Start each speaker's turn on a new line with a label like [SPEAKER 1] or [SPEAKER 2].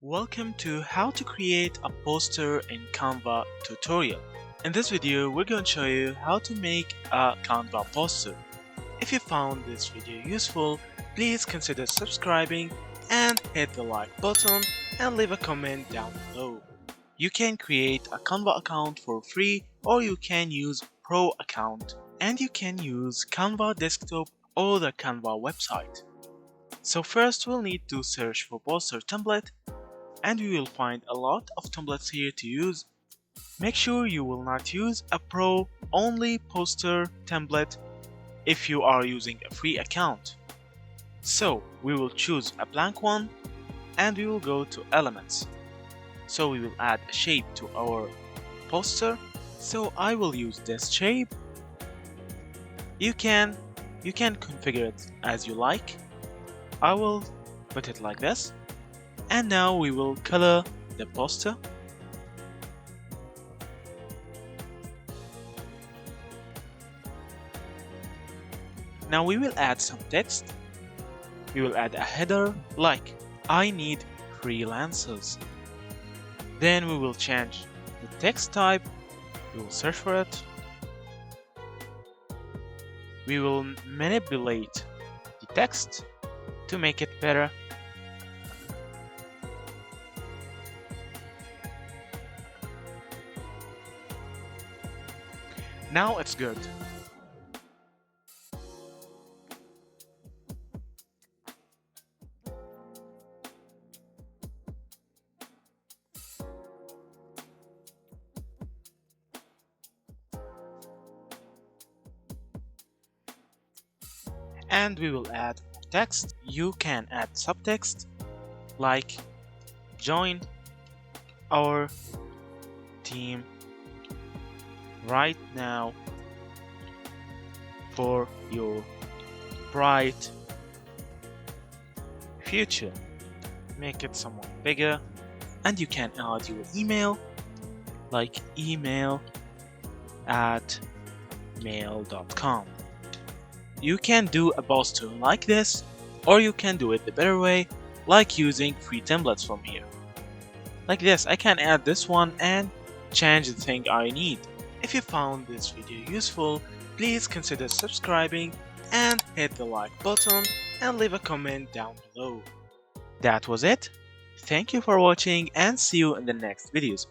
[SPEAKER 1] Welcome to how to create a poster in Canva tutorial. In this video, we're going to show you how to make a Canva poster. If you found this video useful, please consider subscribing and hit the like button and leave a comment down below. You can create a Canva account for free or you can use Pro account, and you can use Canva desktop or the Canva website. So first we'll need to search for poster template, and we will find a lot of templates here to use. Make sure you will not use a pro only poster template if you are using a free account. So we will choose a blank one and we will go to elements. So we will add a shape to our poster. So I will use this shape. You can configure it as you like. I will put it like this. And now we will color the poster. Now we will add some text. We will add a header like I need freelancers. Then we will change the text type. We will search for it. We will manipulate the text to make it better. Now it's good. And we will add more text. You can add subtext like join our team right now for your bright future. Make it somewhat bigger, and you can add your email like email@mail.com. You can do a poster like this, or you can do it the better way, like using free templates from here. Like this, I can add this one and change the thing I need. If you found this video useful, please consider subscribing and hit the like button and leave a comment down below. That was it. Thank you for watching and see you in the next videos.